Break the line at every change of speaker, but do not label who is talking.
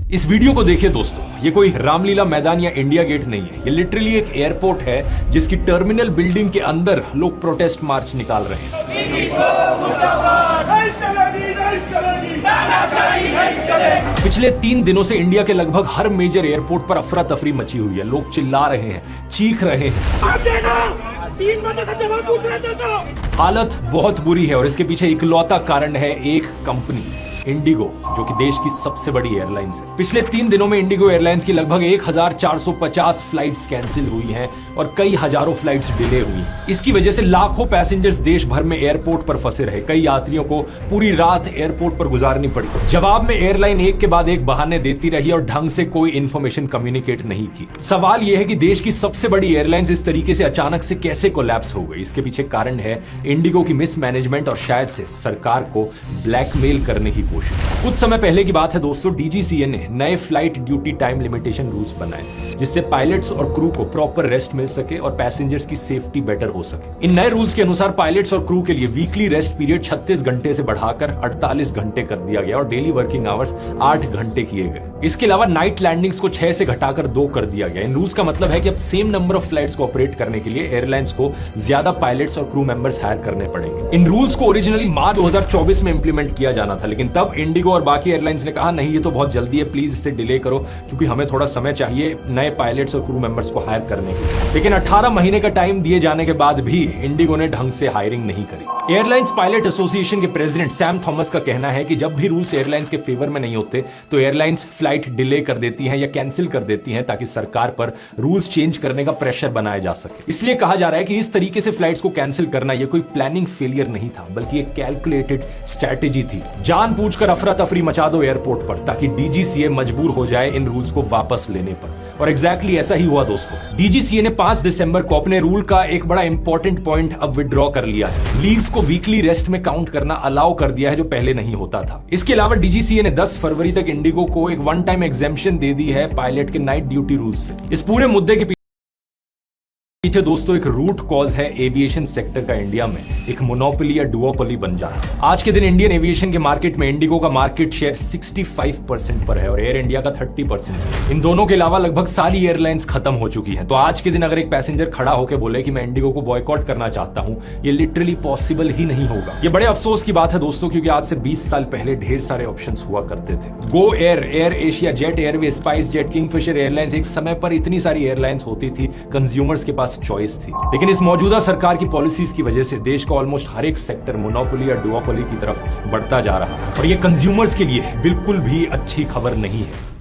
इस वीडियो को देखिए दोस्तों, ये कोई रामलीला मैदान या इंडिया गेट नहीं है। ये लिटरली एक एयरपोर्ट है जिसकी टर्मिनल बिल्डिंग के अंदर लोग प्रोटेस्ट मार्च निकाल रहे हैं। पिछले 3 दिनों से इंडिया के लगभग हर मेजर एयरपोर्ट पर अफरा तफरी मची हुई है। लोग चिल्ला रहे हैं, चीख रहे हैं।
3 बजे से जवाब पूछ रहे थे तो।
हालत बहुत बुरी है और इसके पीछे इकलौता कारण है एक कंपनी, इंडिगो, जो कि देश की सबसे बड़ी एयरलाइंस है। पिछले 3 दिनों में इंडिगो एयरलाइंस की लगभग 1450 फ्लाइट्स कैंसिल हुई हैं और कई हजारों फ्लाइट्स डिले हुई हैं। इसकी वजह से लाखों पैसेंजर्स देश भर में एयरपोर्ट पर फंसे रहे। कई यात्रियों को पूरी रात एयरपोर्ट पर गुजारनी पड़ी। जवाब में एयरलाइन एक के बाद एक बहाने देती रही और ढंग से कोई इंफॉर्मेशन कम्युनिकेट नहीं की। सवाल यह है कि देश की सबसे बड़ी एयरलाइंस इस तरीके से अचानक से कैसे कोलैप्स हो गई। इसके पीछे कारण है इंडिगो की मिसमैनेजमेंट और शायद से सरकार को ब्लैकमेल करने की। कुछ समय पहले की बात है दोस्तों, डीजीसीए ने नए flight duty time limitation rules बनाए जिससे पायलट्स और क्रू को प्रॉपर रेस्ट मिल सके और पैसेंजर्स की सेफ्टी बेटर हो सके। इन नए रूल्स के अनुसार पायलट्स और क्रू के लिए वीकली रेस्ट पीरियड 36 घंटे से बढ़ाकर 48 घंटे कर दिया गया और डेली वर्किंग आवर्स 8 घंटे किए गए। इसके अलावा नाइट लैंडिंग्स को 6 से घटाकर 2 कर दिया गया। इन रूल्स का मतलब है कि अब सेम नंबर ऑफ फ्लाइट्स को ऑपरेट करने के लिए एयरलाइंस को ज्यादा पायलट्स और क्रू मेंबर्स हायर करने पड़ेंगे। इन रूल्स को ओरिजिनली मार्च 2024 में इंप्लीमेंट किया जाना था, लेकिन तब इंडिगो और बाकी एयरलाइंस ने कहा नहीं, ये तो बहुत जल्दी है, प्लीज इसे डिले करो क्योंकि हमें थोड़ा समय चाहिए नए पायलट्स और क्रू मेंबर्स को हायर करने के लिए। लेकिन 18 महीने का टाइम दिए जाने के बाद भी इंडिगो ने ढंग से हायरिंग नहीं करी। एयरलाइंस पायलट एसोसिएशन के प्रेसिडेंट सैम थॉमस का कहना है कि जब भी रूल्स एयरलाइंस के फेवर में नहीं होते तो एयरलाइंस फ्लाइट डिले कर देती हैं या कैंसिल कर देती हैं ताकि सरकार पर रूल्स चेंज करने का प्रेशर बनाया जा सके। इसलिए कहा जा रहा है कि इस तरीके से फ्लाइट्स को कैंसिल करना यह कोई प्लानिंग फेलियर नहीं था, बल्कि एक कैलकुलेटेड स्ट्रैटेजी थी। जानबूझकर अफरा तफरी मचा दो एयरपोर्ट पर ताकि डीजीसीए मजबूर हो जाए इन रूल्स को वापस लेने पर। और एग्जैक्टली ऐसा ही हुआ दोस्तों। डीजीसीए ने 5 दिसंबर को अपने रूल का एक बड़ा इंपॉर्टेंट पॉइंट अब विड्रॉ कर लिया है। लीव्स को वीकली रेस्ट में काउंट करना अलाउ कर दिया है जो पहले नहीं होता था। इसके अलावा डीजीसीए ने 10 फरवरी तक इंडिगो को एक वन टाइम एग्जेम्पशन दे दी है पायलट के नाइट ड्यूटी रूल्स से। इस पूरे मुद्दे के पीछे दोस्तों एक रूट कॉज है एविएशन सेक्टर का इंडिया में एक मोनोपोली या डुओपोली बन जाना। आज के दिन इंडियन एविएशन के मार्केट में इंडिगो का मार्केट शेयर 65% पर है और एयर इंडिया का 30% है। इन दोनों के अलावा लगभग सारी एयरलाइंस खत्म हो चुकी हैं। तो आज के दिन अगर एक पैसेंजर खड़ा होकर बोले कि मैं इंडिगो को बॉयकॉट करना चाहता हूं, ये लिटरली पॉसिबल ही नहीं होगा। ये बड़े अफसोस की बात है दोस्तों, क्योंकि आज से 20 साल पहले ढेर सारे ऑप्शंस हुआ करते थे। Go Air, air Asia, jet airway, spice jet, Kingfisher airlines, एक समय पर इतनी सारी एयरलाइंस होती थी, कंज्यूमर्स के पास चॉइस थी। लेकिन इस मौजूदा सरकार की पॉलिसीज की वजह से देश का ऑलमोस्ट हर एक सेक्टर मोनोपोली या डुओपोली की तरफ बढ़ता जा रहा है और ये कंज्यूमर्स के लिए बिल्कुल भी अच्छी खबर नहीं है।